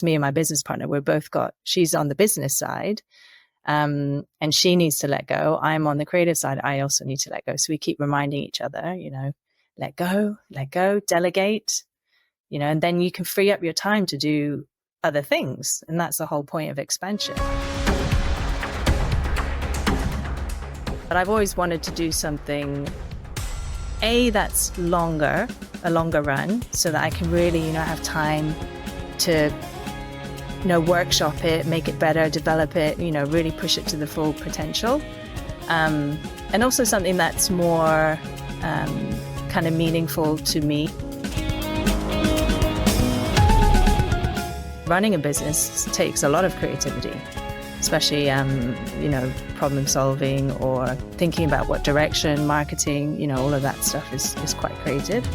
me and my business partner, she's on the business side, and she needs to let go. I'm on the creative side. I also need to let go. So we keep reminding each other, let go, delegate, and then you can free up your time to do other things. And that's the whole point of expansion. But I've always wanted to do something, that's a longer run, so that I can really, have time to, workshop it, make it better, develop it, really push it to the full potential. And also something that's more kind of meaningful to me. Running a business takes a lot of creativity, especially, problem solving or thinking about what direction, marketing, all of that stuff is quite creative.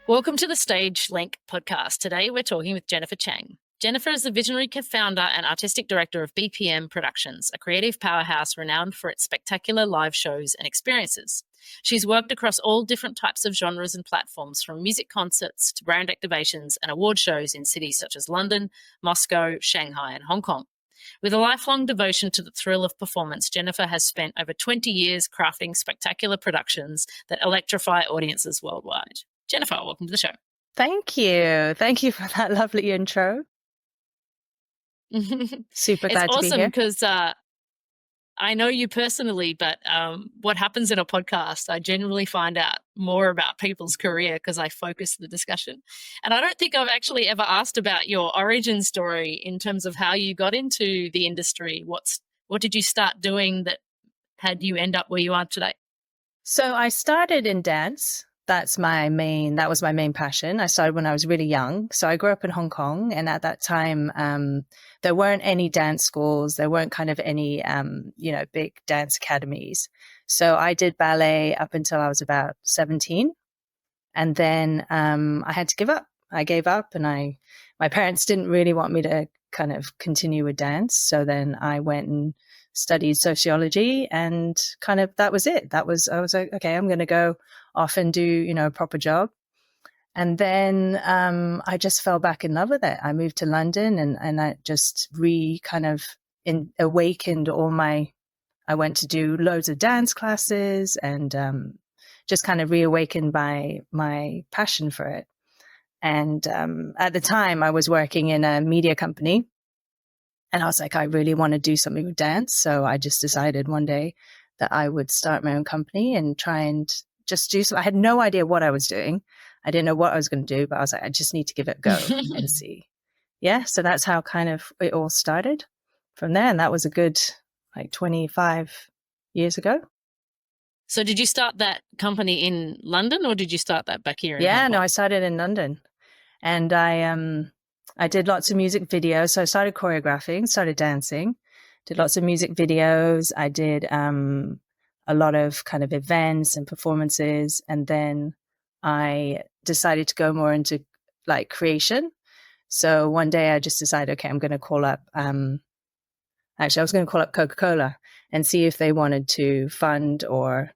Welcome to the StageLync podcast. Today we're talking with Jennifer Chiang. Jennifer is the visionary co-founder and artistic director of G.E.M Productions, a creative powerhouse renowned for its spectacular live shows and experiences. She's worked across all different types of genres and platforms, from music concerts to brand activations and award shows in cities such as London, Moscow, Shanghai, and Hong Kong. With a lifelong devotion to the thrill of performance, Jennifer has spent over 20 years crafting spectacular productions that electrify audiences worldwide. Jennifer, welcome to the show. Thank you. Thank you for that lovely intro. Super glad to be here. It's awesome because I know you personally, but what happens in a podcast, I generally find out more about people's career because I focus the discussion. And I don't think I've actually ever asked about your origin story in terms of how you got into the industry. What did you start doing that had you end up where you are today? So I started in dance. That was my main passion. I started when I was really young. So I grew up in Hong Kong, and at that time, there weren't any dance schools. There weren't kind of any, big dance academies. So I did ballet up until I was about 17. And then, I had to give up. I gave up, and my parents didn't really want me to kind of continue with dance. So then I went and studied sociology, and kind of that was it. I was like, okay, I'm going to go off and do, a proper job. And then I just fell back in love with it. I moved to London, and I just awakened I went to do loads of dance classes, and just kind of reawakened my passion for it. And at the time I was working in a media company, and I was like, I really want to do something with dance. So I just decided one day that I would start my own company and try and just do something. I had no idea what I was doing. I didn't know what I was going to do, but I was like, I just need to give it a go and see. Yeah. So that's how kind of it all started from there. And that was a good 25 years ago. So did you start that company in London, or did you start that back here? No, I started in London, and I did lots of music videos. So I started choreographing, started dancing, did lots of music videos. I did a lot of kind of events and performances. And then I decided to go more into creation. So one day I just decided, okay, I'm going to call up, I was going to call up Coca-Cola and see if they wanted to fund or,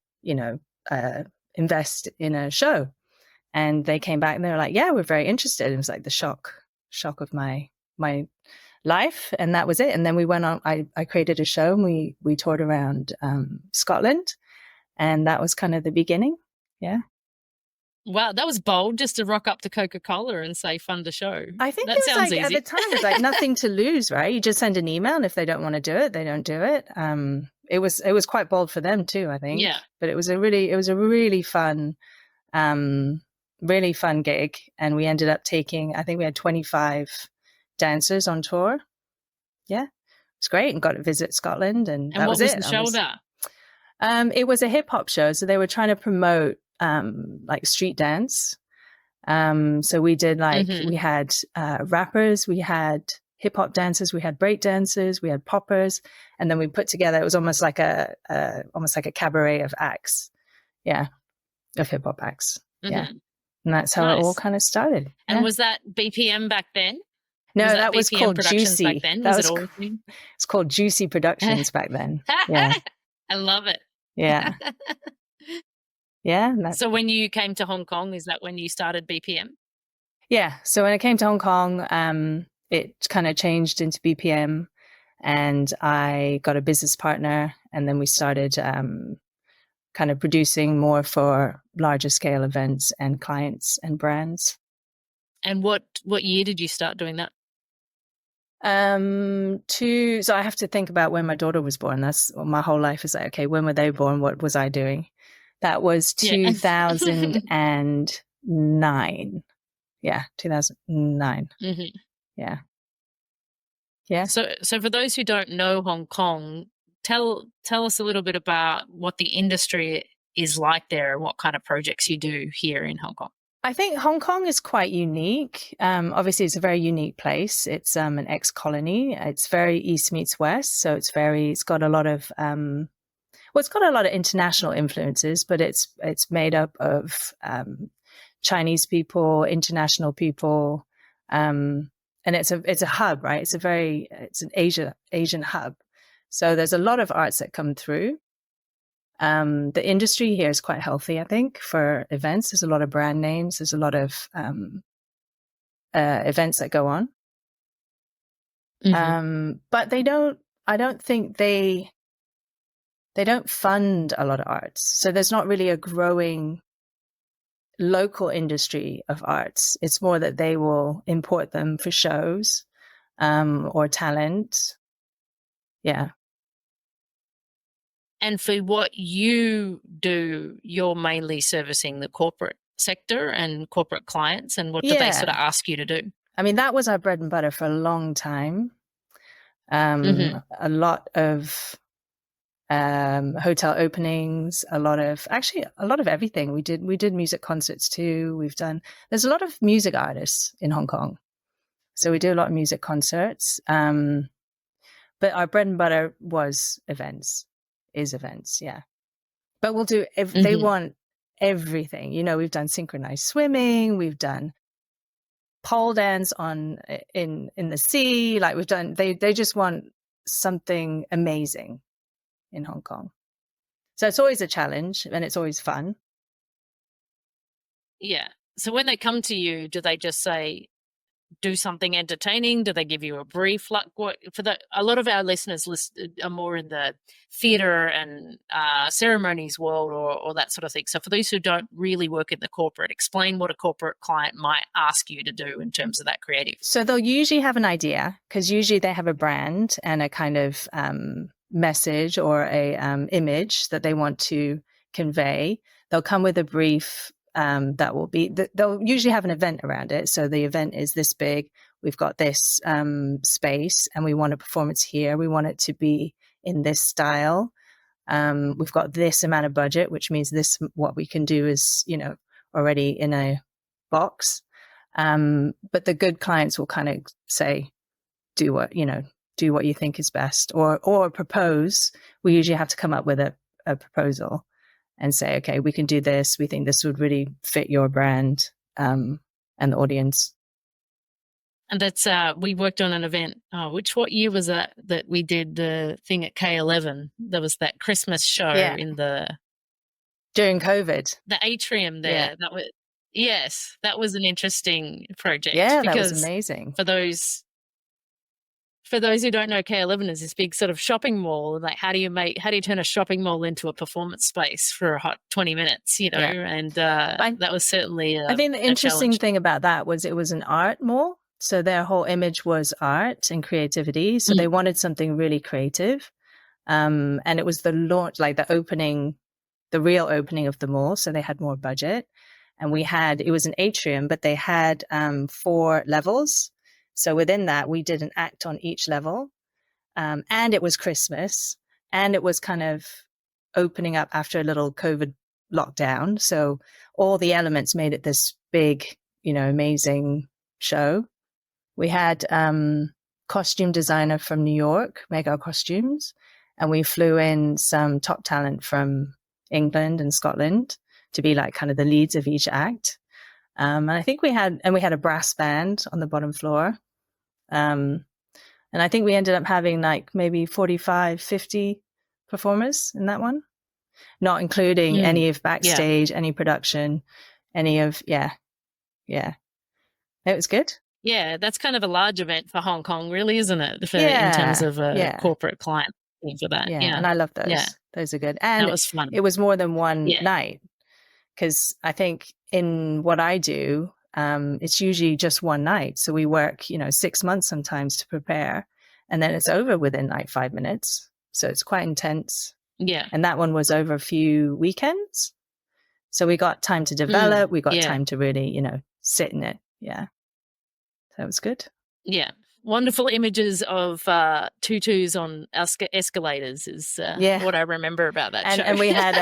invest in a show. And they came back and they were like, yeah, we're very interested. It was like the shock of my life. And that was it. And then we went on, I created a show, and we toured around Scotland, and that was kind of the beginning. Yeah. Wow, that was bold, just to rock up to Coca-Cola and say, fund the show. I think that it was sounds easy. At the time, it was nothing to lose, right? You just send an email, and if they don't want to do it, they don't do it. It was quite bold for them too, I think. Yeah. But it was a really fun gig. And we ended up I think we had 25 dancers on tour. Yeah. It's great, and got to visit Scotland, and that was it. What was the show about? It was a hip hop show. So they were trying to promote street dance. So we did we had rappers, we had hip hop dancers, we had break dancers, we had poppers, and then we put together, it was almost like a cabaret of acts. Yeah. Of hip hop acts. Mm-hmm. Yeah. And that's how it all kind of started. And was that BPM back then? No, that was called Juicy. Back then? It's called Juicy Productions back then. Yeah. I love it. Yeah. Yeah. So when you came to Hong Kong, is that when you started BPM? Yeah. So when I came to Hong Kong, it kind of changed into BPM, and I got a business partner, and then we started kind of producing more for larger scale events and clients and brands. And what year did you start doing that? So I have to think about when my daughter was born. That's my whole life is like, okay, when were they born? What was I doing? That was Yeah. 2009. Yeah, 2009. Mm-hmm. Yeah. Yeah. So for those who don't know Hong Kong, tell us a little bit about what the industry is like there and what kind of projects you do here in Hong Kong. I think Hong Kong is quite unique. Obviously, it's a very unique place. It's an ex-colony. It's very East meets West, so it's got a lot of it's got a lot of international influences, but it's made up of Chinese people, international people, and it's a hub, right? It's an Asian hub. So there's a lot of arts that come through. The industry here is quite healthy, I think, for events. There's a lot of brand names. There's a lot of events that go on. Mm-hmm. But I don't think they don't fund a lot of arts. So there's not really a growing local industry of arts. It's more that they will import them for shows or talent. Yeah. And for what you do, you're mainly servicing the corporate sector and corporate clients. And what do they sort of ask you to do? I mean, that was our bread and butter for a long time. A lot of hotel openings, a lot of everything. We did music concerts too. There's a lot of music artists in Hong Kong. So we do a lot of music concerts. But our bread and butter is events. Yeah. But we'll do, if they want everything, we've done synchronized swimming, we've done pole dance in the sea. Like they just want something amazing in Hong Kong. So it's always a challenge and it's always fun. Yeah. So when they come to you, do they just say, do something entertaining? Do they give you a brief? Like a lot of our listeners are more in the theatre and ceremonies world or that sort of thing. So for those who don't really work in the corporate, explain what a corporate client might ask you to do in terms of that creative. So they'll usually have an idea, because usually they have a brand and a kind of message or a image that they want to convey. They'll come with a brief that will be, they'll usually have an event around it. So the event is this big, we've got this space and we want a performance here. We want it to be in this style. We've got this amount of budget, which means what we can do is, already in a box. But the good clients will kind of say, do what you think is best, or propose. We usually have to come up with a proposal and say, okay, we can do this. We think this would really fit your brand and the audience. And that's, we worked on an event. What year was that we did the thing at K11? There was that Christmas show during COVID. The atrium there. Yeah. Yes, that was an interesting project. Yeah, that was amazing. For those who don't know, K11 is this big sort of shopping mall. Like, how do you turn a shopping mall into a performance space for a hot 20 minutes, And that was certainly I think the interesting thing about that was it was an art mall. So their whole image was art and creativity. So they wanted something really creative. And it was the launch, like the real opening of the mall. So they had more budget. And it was an atrium, but they had 4 levels. So within that, we did an act on each level. And it was Christmas. And it was kind of opening up after a little COVID lockdown. So all the elements made it this big, amazing show. We had costume designer from New York make our costumes. And we flew in some top talent from England and Scotland to be like kind of the leads of each act. And I think we had a brass band on the bottom floor. And I think we ended up having like maybe 45, 50 performers in that one. not including any of Yeah. backstage, any production, any of, yeah. It was good. Yeah, that's kind of a large event for Hong Kong, really, isn't it? For in terms Yeah. of a Yeah. corporate client thing for that. Yeah. Yeah. And I love those. Yeah. Those are good. That And was fun. it was more than one Yeah. night, because I think in what I do, it's usually just one night. So we work, 6 months sometimes to prepare, and then it's over within like 5 minutes. So it's quite intense. Yeah. And that one was over a few weekends. So we got time to develop. We got time to really, sit in it. Yeah. That was good. Yeah. Wonderful images of tutus on escalators is what I remember about that show. And we had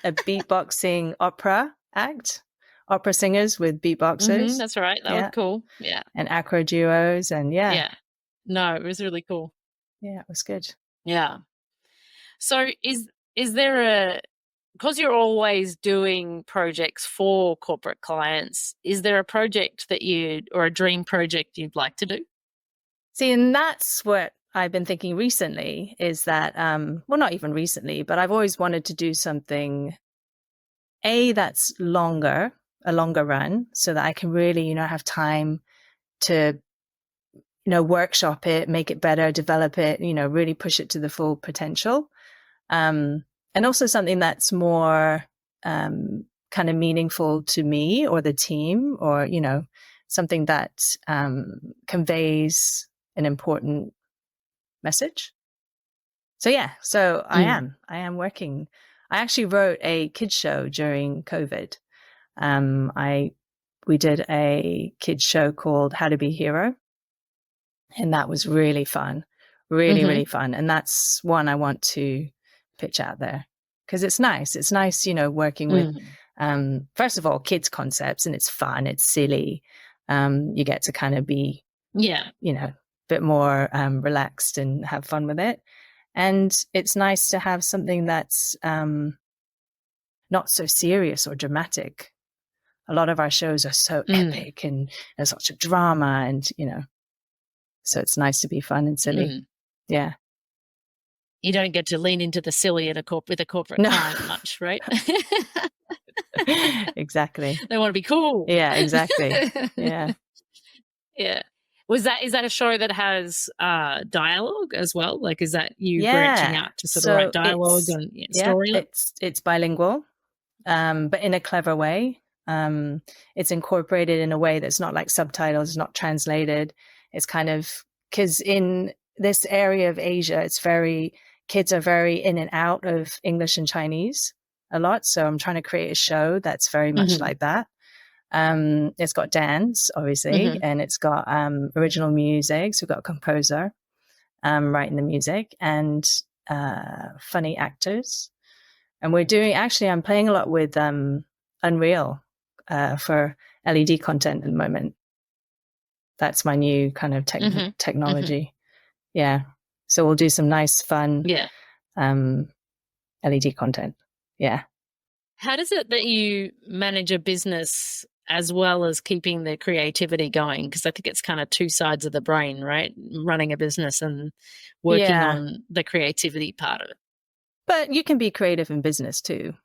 a beatboxing opera act, opera singers with beatboxers. That's right. That was cool. Yeah. And acro duos and Yeah. No, it was really cool. Yeah, it was good. Yeah. So is there because you're always doing projects for corporate clients, is there a project or a dream project you'd like to do? See, and that's what I've been thinking recently is that, well, not even recently, but I've always wanted to do something, that's a longer run, so that I can really, have time to, workshop it, make it better, develop it, really push it to the full potential. And also something that's more kind of meaningful to me or the team, or, something that conveys an important message. So I am working. I actually wrote a kids show during COVID. We did a kids show called How to Be a Hero, and that was really fun, really fun. And that's one I want to pitch out there, because it's nice. It's nice, working with, first of all, kids concepts, and it's fun. It's silly. You get to kind of be, a bit more relaxed and have fun with it. And it's nice to have something that's not so serious or dramatic. A lot of our shows are so epic, and there's such a drama, and, so it's nice to be fun and silly. Yeah. You don't get to lean into the silly with a corporate client much, right? Exactly. They want to be cool. Yeah, exactly. Yeah. Yeah. Is that a show that has dialogue as well? Like, is that you branching out to sort of write dialogue and story? It's bilingual, but in a clever way. It's incorporated in a way that's not like subtitles, not translated. It's kind of, because in this area of Asia, kids are very in and out of English and Chinese a lot. So I'm trying to create a show that's very much like that. It's got dance, obviously, and it's got original music. So we've got a composer writing the music, and funny actors. And I'm playing a lot with Unreal for LED content at the moment. That's my new kind of technology. Yeah. So we'll do some nice, fun LED content. Yeah. How does it that you manage a business as well as keeping the creativity going? Because I think it's kind of two sides of the brain, right? Running a business and working on the creativity part of it. But you can be creative in business too.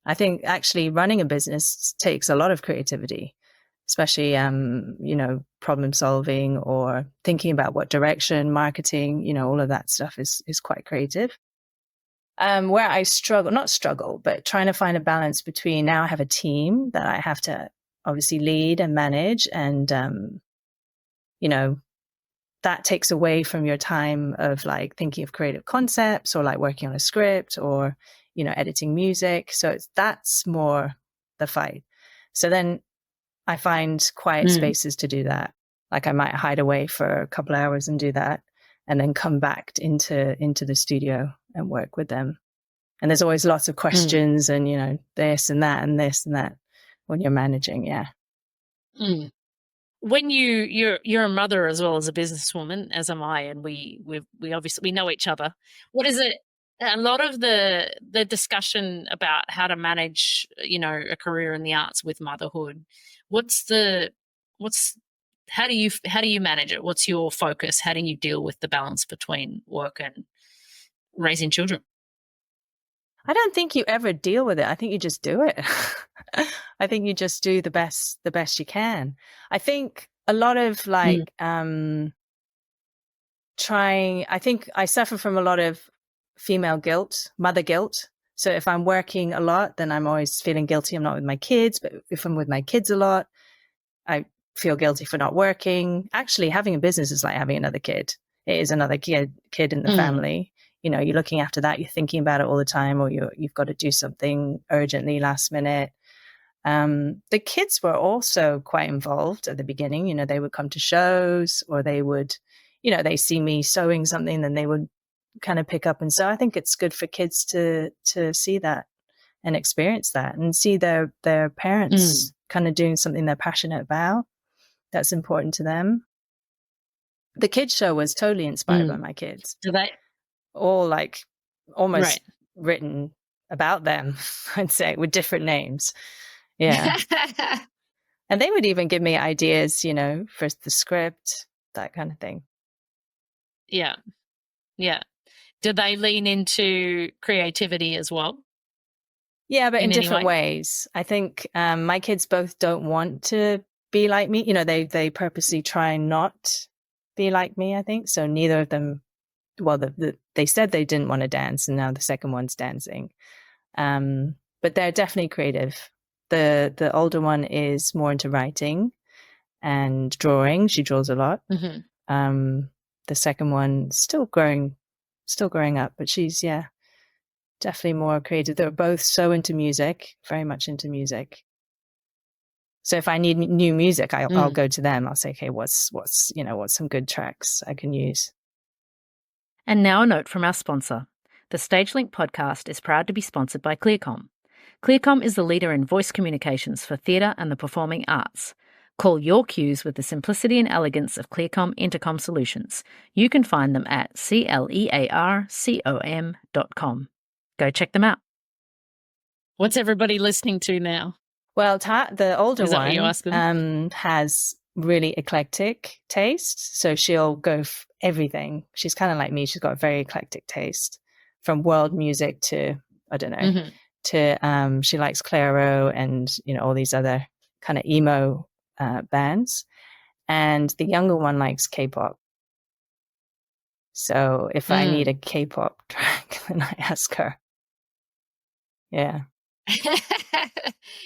I think actually running a business takes a lot of creativity, especially, problem solving or thinking about what direction, marketing, all of that stuff is quite creative. Where I but trying to find a balance between, now I have a team that I have to obviously lead and manage, and, that takes away from your time of like thinking of creative concepts, or like working on a script, or, editing music. So that's more the fight. So then I find quiet spaces to do that. Like I might hide away for a couple of hours and do that, and then come back into the studio and work with them. And there's always lots of questions and, this and that and this and that when you're managing. Yeah. When you're a mother as well as a businesswoman, as am I, and we obviously know each other. What is it? A lot of the discussion about how to manage, a career in the arts with motherhood. How do you manage it? What's your focus? How do you deal with the balance between work and raising children? I don't think you ever deal with it. I think you just do it. I think you just do the best you can. I think a lot of like I think I suffer from a lot of female guilt, mother guilt. So if I'm working a lot, then I'm always feeling guilty. I'm not with my kids, but if I'm with my kids a lot, I feel guilty for not working. Actually, having a business is like having another kid. It is another kid in the family. You know, you're looking after that. You're thinking about it all the time, or you've got to do something urgently last minute. The kids were also quite involved at the beginning. You know, they would come to shows, or they would, you know, they see me sewing something, then they would kind of pick up and sew. I think it's good for kids to see that and experience that and see their parents kind of doing something they're passionate about. That's important to them. The kids show was totally inspired by my kids. Do they all like almost written about them, I'd say, with different names. Yeah. And they would even give me ideas, you know, for the script, that kind of thing. Yeah. Yeah. Do they lean into creativity as well? Yeah, but in different ways. I think my kids both don't want to be like me. You know, they purposely try not be like me, I think. So neither of them, well, they said they didn't want to dance, and now the second one's dancing. But they're definitely creative. The older one is more into writing and drawing. She draws a lot. The second one still growing up, but she's definitely more creative. They're both so into music, very much into music. So if I need new music, I'll go to them. I'll say, okay, what's some good tracks I can use. And now a note from our sponsor. The StageLync podcast is proud to be sponsored by ClearComm. ClearComm is the leader in voice communications for theatre and the performing arts. Call your cues with the simplicity and elegance of ClearComm intercom solutions. You can find them at clearcom.com. Go check them out. What's everybody listening to now? Well, the older one has really eclectic taste, so she'll go for everything. She's kind of like me. She's got a very eclectic taste, from world music to, I don't know, to she likes Clairo and, you know, all these other kind of emo bands. And the younger one likes K-pop. So if I need a K-pop track, then I ask her. Yeah.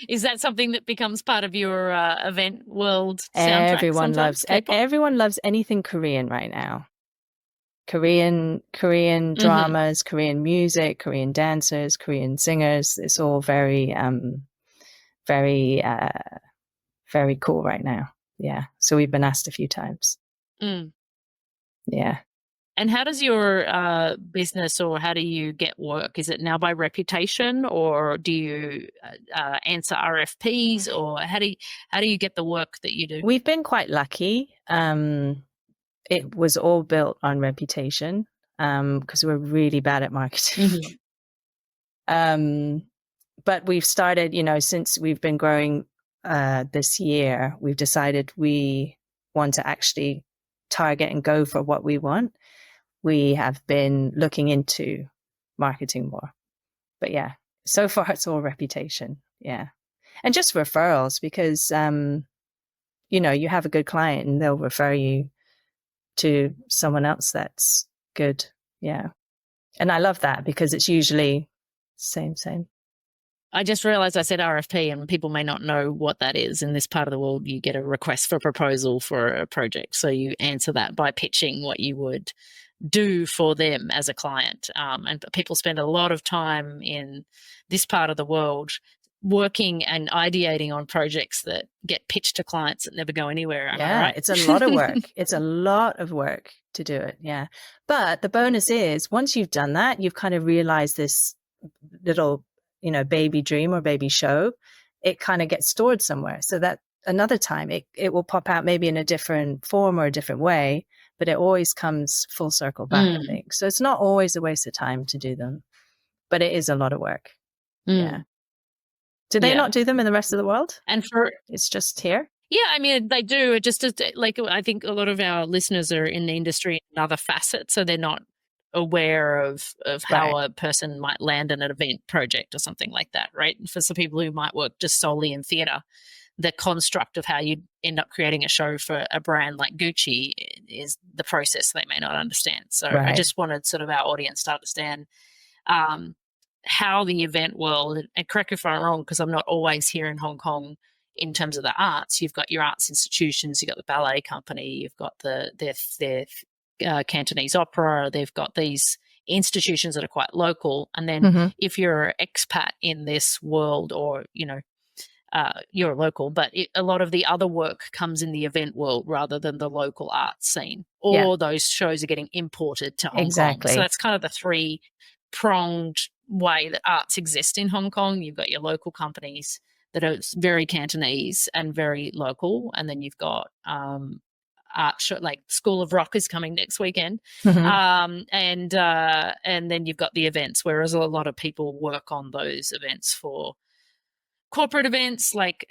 Is that something that becomes part of your event world soundtrack? Everyone loves anything Korean right now. Korean dramas, Korean music, Korean dancers, Korean singers. It's all very very cool right now. Yeah. So we've been asked a few times. Yeah. And how does your business, or how do you get work? Is it now by reputation, or do you answer RFPs, or how do you get the work that you do? We've been quite lucky. It was all built on reputation because we're really bad at marketing. But we've started, you know, since we've been growing this year, we've decided we want to actually target and go for what we want. We have been looking into marketing more. But yeah, so far it's all reputation. Yeah. And just referrals, because, you know, you have a good client and they'll refer you to someone else that's good. Yeah. And I love that because it's usually same. I just realized I said RFP, and people may not know what that is. In this part of the world, you get a request for proposal for a project. So you answer that by pitching what you would do for them as a client. And people spend a lot of time in this part of the world working and ideating on projects that get pitched to clients that never go anywhere. Am I right? It's a lot of work. It's a lot of work to do it. Yeah. But the bonus is, once you've done that, you've kind of realized this little, you know, baby dream or baby show. It kind of gets stored somewhere, so that another time it will pop out, maybe in a different form or a different way, but it always comes full circle back, I think. So it's not always a waste of time to do them, but it is a lot of work. Yeah. Do they not do them in the rest of the world? And it's just here? Yeah, I mean, they do. It just like, I think a lot of our listeners are in the industry in another facet, so they're not aware of how Right. a person might land in an event project or something like that, right? For some people who might work just solely in theatre, the construct of how you end up creating a show for a brand like Gucci is the process they may not understand. So I Right. just wanted sort of our audience to understand how the event world, and correct me if I'm wrong, because I'm not always here in Hong Kong in terms of the arts. You've got your arts institutions, you've got the ballet company, you've got their Cantonese opera, they've got these institutions that are quite local. And then Mm-hmm. if you're an expat in this world, or, you're a local, but a lot of the other work comes in the event world rather than the local arts scene, Yeah, or those shows are getting imported to Hong Kong. So exactly. that's kind of the three-pronged way that arts exist in Hong Kong. You've got your local companies that are very Cantonese and very local, and then you've got art show, like School of Rock is coming next weekend, Mm-hmm. and then you've got the events, whereas a lot of people work on those events for corporate events, like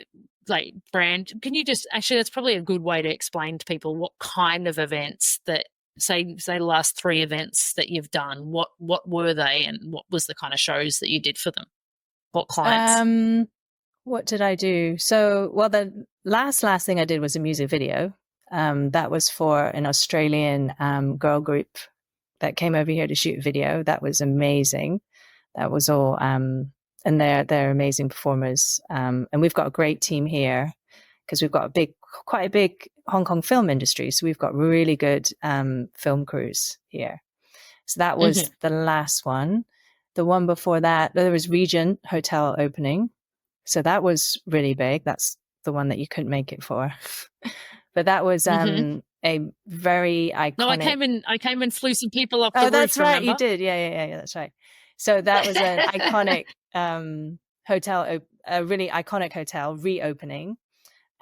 brand. Can you just, actually, that's probably a good way to explain to people what kind of events that, say the last 3 events that you've done, what were they, and what was the kind of shows that you did for them? What clients? What did I do? So, well, the last thing I did was a music video. That was for an Australian girl group that came over here to shoot video. That was amazing. That was all, and they're amazing performers. And we've got a great team here because we've got quite a big Hong Kong film industry. So we've got really good film crews here. So that was the last one. The one before that, there was Regent Hotel opening. So that was really big. That's the one that you couldn't make it for. But that was a very iconic. No, I came and flew some people off the Oh, roof. that's right. Remember? You did. Yeah. That's right. So that was an iconic hotel, a really iconic hotel reopening.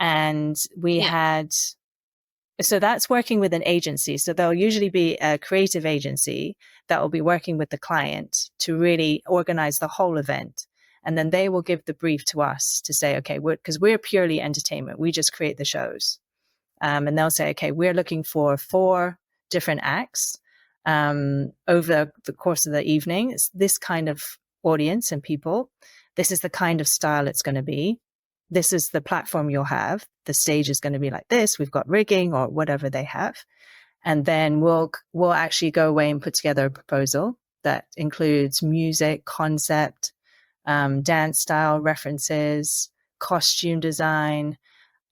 And we had, so that's working with an agency. So there'll usually be a creative agency that will be working with the client to really organize the whole event. And then they will give the brief to us to say, okay, because we're purely entertainment. We just create the shows. And they'll say, okay, we're looking for 4 different acts over the course of the evening. It's this kind of audience and people. This is the kind of style it's going to be. This is the platform you'll have. The stage is going to be like this. We've got rigging or whatever they have. And then we'll actually go away and put together a proposal that includes music, concept, dance style, references, costume design,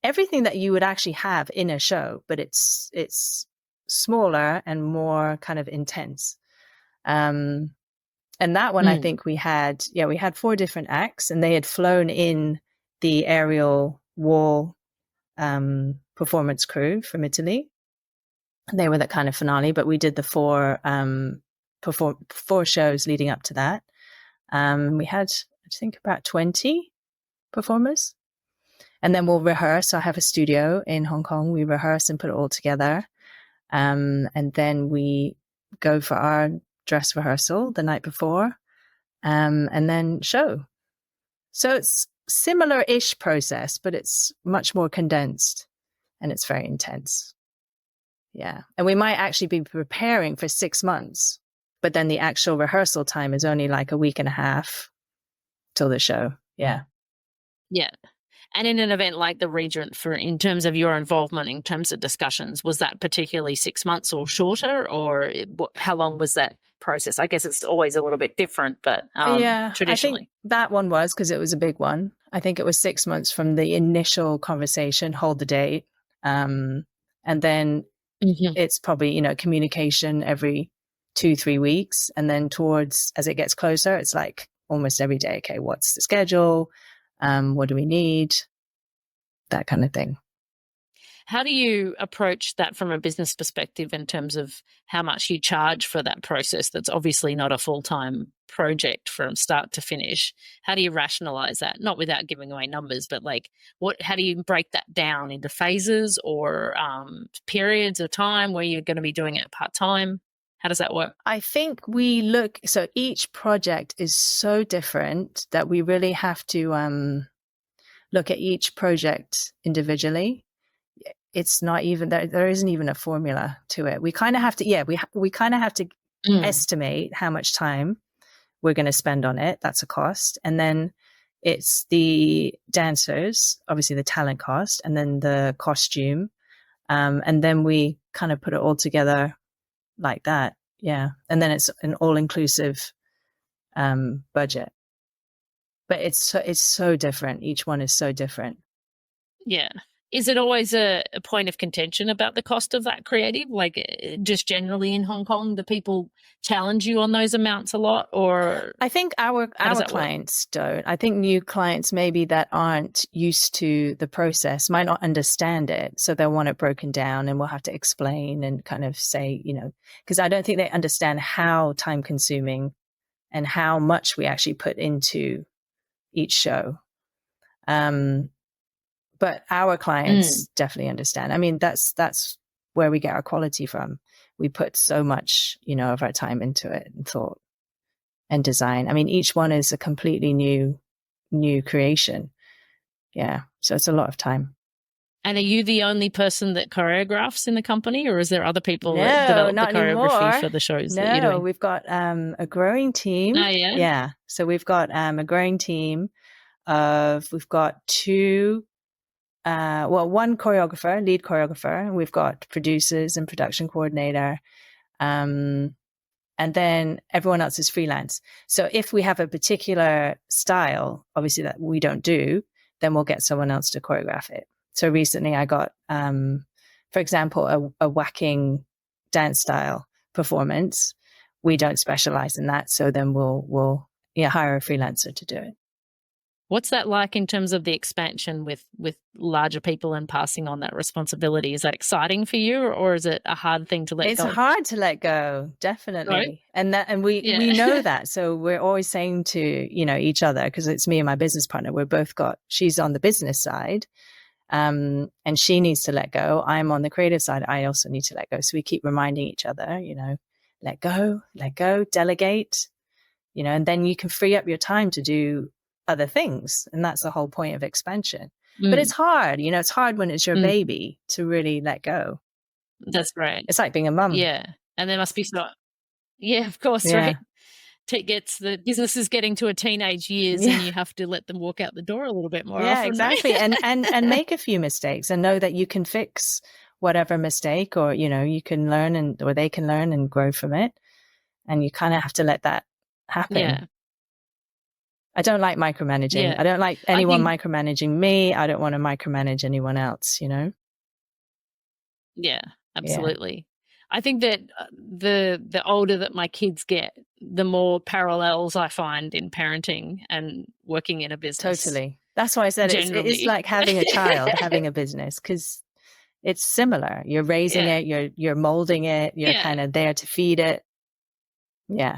everything that you would actually have in a show, but it's smaller and more kind of intense. And that one, I think we had 4 different acts, and they had flown in the aerial wall performance crew from Italy. They were the kind of finale, but we did the 4 shows leading up to that. We had, I think, about 20 performers. And then we'll rehearse. I have a studio in Hong Kong. We rehearse and put it all together. And then we go for our dress rehearsal the night before, and then show. So it's similar-ish process, but it's much more condensed and it's very intense. Yeah. And we might actually be preparing for 6 months, but then the actual rehearsal time is only like a week and a half till the show. Yeah. Yeah. And in an event like the Regent, in terms of your involvement in terms of discussions, was that particularly 6 months or shorter, or how long was that process? I guess it's always a little bit different, but traditionally. I think that one was, because it was a big one. I think it was 6 months from the initial conversation, hold the date. And then it's probably, communication every 2-3 weeks. And then as it gets closer, it's like almost every day. Okay, what's the schedule? What do we need? That kind of thing. How do you approach that from a business perspective in terms of how much you charge for that process? That's obviously not a full-time project from start to finish. How do you rationalize that? Not without giving away numbers, but how do you break that down into phases or periods of time where you're going to be doing it part-time? How does that work? I think so each project is so different that we really have to look at each project individually. It's not even, there isn't even a formula to it. We kind of have to, we kind of have to estimate how much time we're going to spend on it. That's a cost. And then it's the dancers, obviously the talent cost, and then the costume. And then we kind of put it all together like that. Yeah. And then it's an all-inclusive budget. But it's so different. Each one is so different. Yeah. Is it always a point of contention about the cost of that creative? Like just generally in Hong Kong, do people challenge you on those amounts a lot? Or I think our clients don't. I think new clients maybe that aren't used to the process might not understand it. So they'll want it broken down, and we'll have to explain and kind of say, because I don't think they understand how time consuming and how much we actually put into each show. But our clients definitely understand. I mean, that's where we get our quality from. We put so much, of our time into it and thought and design. I mean, each one is a completely new creation. Yeah. So it's a lot of time. And are you the only person that choreographs in the company, or is there other people that develop the choreography for the shows that you're doing? We've got a growing team. Oh, yeah? Yeah. So we've got a growing team we've got two one choreographer, lead choreographer. We've got producers and production coordinator. And then everyone else is freelance. So if we have a particular style, obviously that we don't do, then we'll get someone else to choreograph it. So recently I got, for example, a whacking dance style performance. We don't specialize in that. So then we'll hire a freelancer to do it. What's that like in terms of the expansion with larger people and passing on that responsibility? Is that exciting for you, or is it a hard thing to let go? It's hard to let go, definitely. Right? And we know that. So we're always saying to, each other, because it's me and my business partner, she's on the business side, and she needs to let go. I'm on the creative side. I also need to let go. So we keep reminding each other, let go, delegate, and then you can free up your time to do other things. And that's the whole point of expansion. But it's hard, it's hard when it's your baby to really let go. That's right. It's like being a mum. Yeah. And there must be of course, right? The business is getting to a teenage years and you have to let them walk out the door a little bit more often. Yeah, exactly. and make a few mistakes and know that you can fix whatever mistake, or, you can learn or they can learn and grow from it. And you kind of have to let that happen. Yeah. I don't like micromanaging. Yeah. I don't like anyone micromanaging me. I don't want to micromanage anyone else, Yeah, absolutely. Yeah. I think that the older that my kids get, the more parallels I find in parenting and working in a business. Totally. That's why I said it's like having a child, having a business, because it's similar. You're raising it, you're molding it, you're kind of there to feed it. Yeah.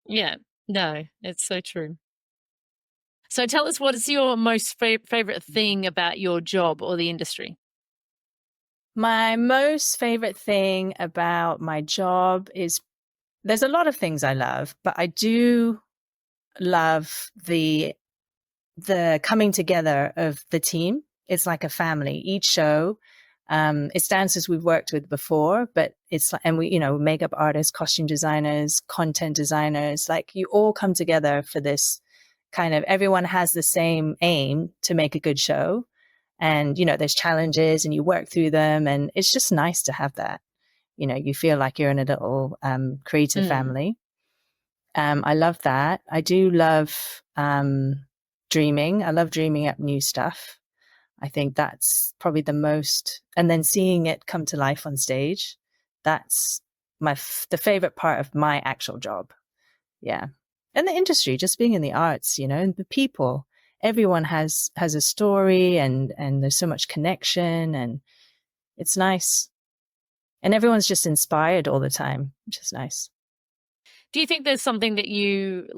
Yeah. No, it's so true. So tell us, what is your most favorite thing about your job or the industry? My most favorite thing about my job is there's a lot of things I love, but I do love the coming together of the team. It's like a family. Each show, it's dancers we've worked with before, but and we, makeup artists, costume designers, content designers, like you all come together for this kind of, everyone has the same aim to make a good show. And, there's challenges and you work through them. And it's just nice to have that. You feel like you're in a little creative family. I love that. I do love dreaming. I love dreaming up new stuff. I think that's probably the most, and then seeing it come to life on stage. That's the favorite part of my actual job. Yeah. And the industry, just being in the arts, and the people, everyone has a story and there's so much connection and it's nice. And everyone's just inspired all the time, which is nice. Do you think there's something that you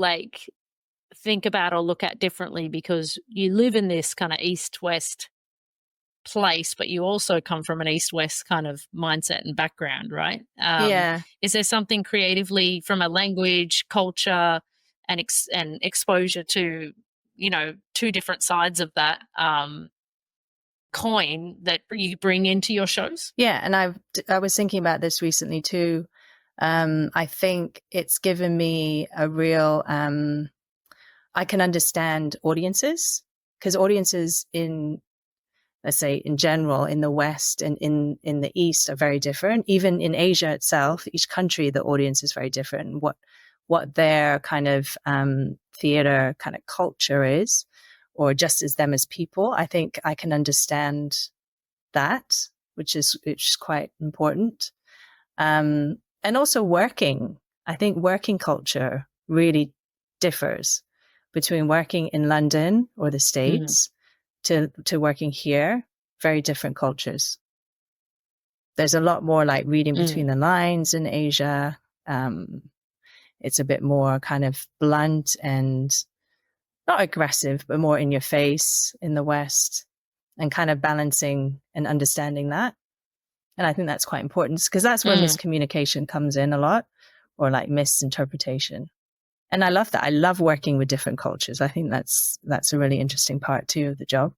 think about or look at differently because you live in this kind of east-west place, but you also come from an east-west kind of mindset and background, right? Is there something creatively from a language, culture, and exposure to, two different sides of that coin that you bring into your shows? Yeah, and I was thinking about this recently too. I think it's given me a real, I can understand audiences, because audiences in, let's say in general, in the West and in the East are very different. Even in Asia itself, each country, the audience is very different. What their kind of theater kind of culture is, or just as them as people, I think I can understand that, which is quite important. And also working. I think working culture really differs between working in London or the States to working here. Very different cultures. There's a lot more like reading between the lines in Asia. It's a bit more kind of blunt and not aggressive, but more in your face in the West, and kind of balancing and understanding that. And I think that's quite important, because that's where miscommunication comes in a lot, or like misinterpretation. And I love that. I love working with different cultures. I think that's a really interesting part too of the job.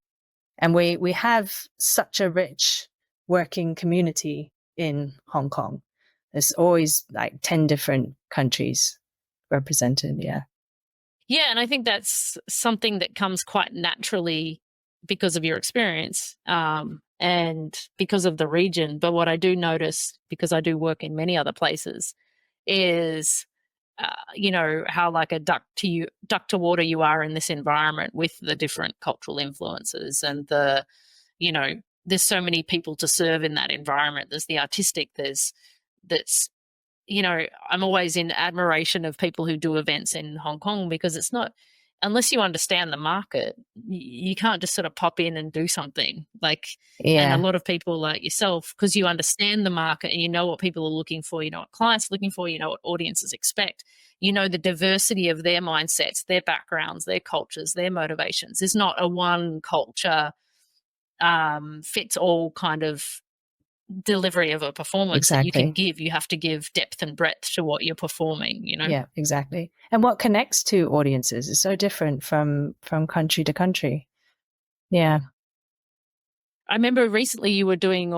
And we have such a rich working community in Hong Kong. There's always like 10 different countries represented. Yeah. Yeah. And I think that's something that comes quite naturally because of your experience and because of the region. But what I do notice, because I do work in many other places, is how like a duck to water you are in this environment with the different cultural influences and there's so many people to serve in that environment. There's the artistic, I'm always in admiration of people who do events in Hong Kong, because it's not, unless you understand the market, you can't just sort of pop in and do something and a lot of people like yourself, because you understand the market and you know what people are looking for, you know what clients are looking for, you know what audiences expect, you know the diversity of their mindsets, their backgrounds, their cultures, their motivations. There's not a one culture fits all kind of delivery of a performance that you can give. You have to give depth and breadth to what you're performing, Yeah, exactly. And what connects to audiences is so different from country to country. Yeah. I remember recently you were doing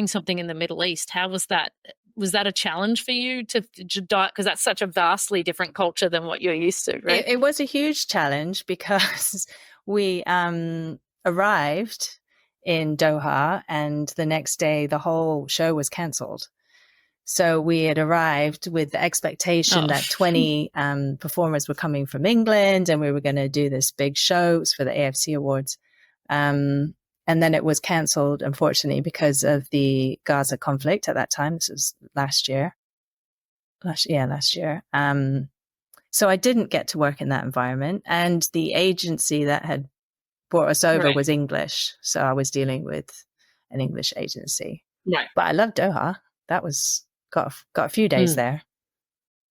something in the Middle East. How was that? Was that a challenge for you to because that's such a vastly different culture than what you're used to, right? It was a huge challenge, because we arrived in Doha and the next day the whole show was cancelled. So we had arrived with the expectation that 20 performers were coming from England and we were going to do this big show. It was for the AFC Awards. And then it was cancelled, unfortunately, because of the Gaza conflict at that time. This was last year. Last year. So I didn't get to work in that environment. And the agency that had brought us over was English. So I was dealing with an English agency. Right. But I loved Doha. That was got a few days there.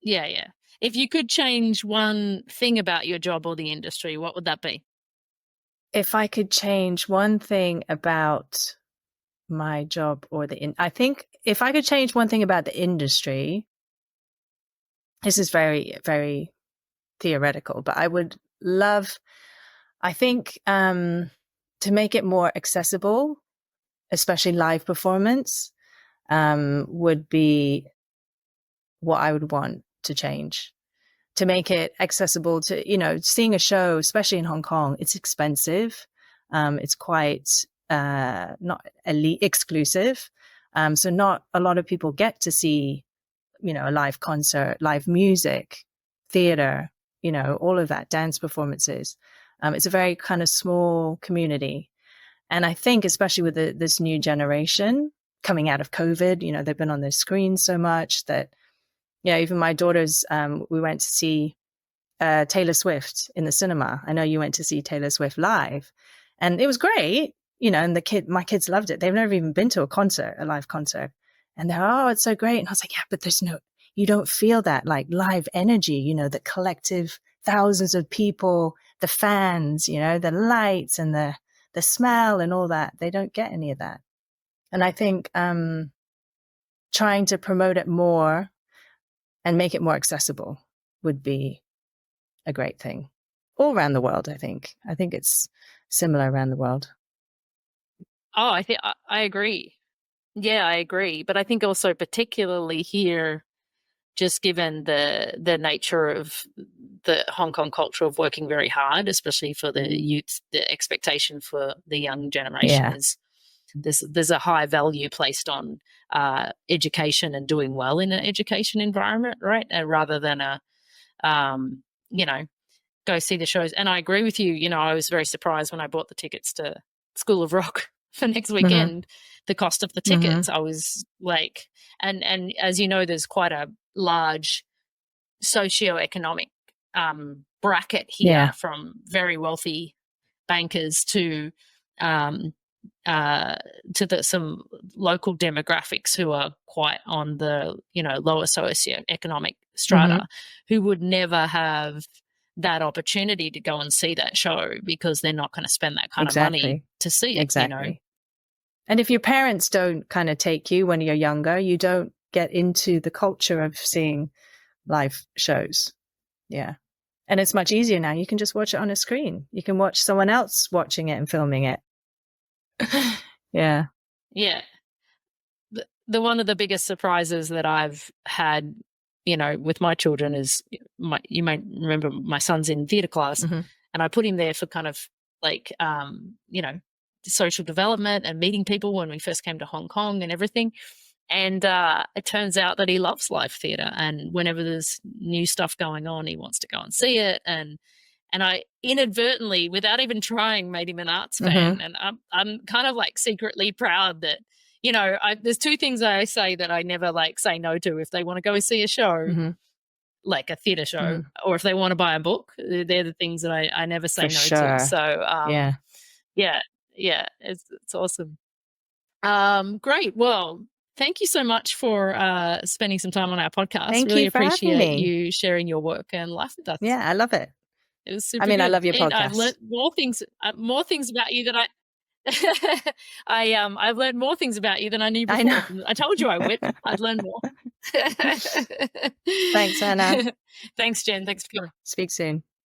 Yeah, yeah. If you could change one thing about your job or the industry, what would that be? If I could change one thing about my job or I think if I could change one thing about the industry, this is very, very theoretical, but I would love, I think, to make it more accessible, especially live performance, would be what I would want to change. To make it accessible to, seeing a show, especially in Hong Kong, it's expensive. It's quite not elite exclusive. So not a lot of people get to see, a live concert, live music, theater, all of that, dance performances. It's a very kind of small community. And I think especially with this new generation coming out of COVID, they've been on their screens so much that, even my daughters, we went to see Taylor Swift in the cinema. I know you went to see Taylor Swift live, and it was great, and my kids loved it. They've never even been to a live concert. And they're, oh, it's so great. And I was like, yeah, but you don't feel that like live energy, the collective thousands of people, the fans, the lights and the smell and all that. They don't get any of that. And I think trying to promote it more and make it more accessible would be a great thing all around the world. I think it's similar around the world. Oh, I think I agree. Yeah, I agree. But I think also particularly here, just given the nature of the Hong Kong culture of working very hard, especially for the youth, the expectation for the young generation is there's a high value placed on education and doing well in an education environment, right? Rather than go see the shows. And I agree with you. I was very surprised when I bought the tickets to School of Rock for next weekend, the cost of the tickets. I was like, and as you know, there's quite a large socioeconomic bracket here, from very wealthy bankers to some local demographics who are quite on the lower socioeconomic strata, who would never have that opportunity to go and see that show because they're not going to spend that kind of money to see it. Exactly. And if your parents don't kind of take you when you're younger, you don't get into the culture of seeing live shows. Yeah. And it's much easier now. You can just watch it on a screen. You can watch someone else watching it and filming it. Yeah. Yeah. The one of the biggest surprises that I've had, with my children is you may remember my son's in theatre class, and I put him there for kind of like, social development and meeting people when we first came to Hong Kong and everything. And it turns out that he loves live theatre, and whenever there's new stuff going on, he wants to go and see it. And I inadvertently, without even trying, made him an arts fan. And I'm kind of like secretly proud that, there's two things I say that I never like say no to. If they want to go see a show, like a theatre show, or if they want to buy a book, they're the things that I never say to. So yeah, it's awesome. Great. Well, thank you so much for spending some time on our podcast. Thank really you for appreciate having me. you sharing your work and life with us. Yeah, I love it. It was super. I love your podcast. I've learned more things about you than I've learned more things about you than I knew before. I know. I told you I would. I'd learn more. Thanks, Anna. Thanks, Jen. Thanks for coming. Speak soon.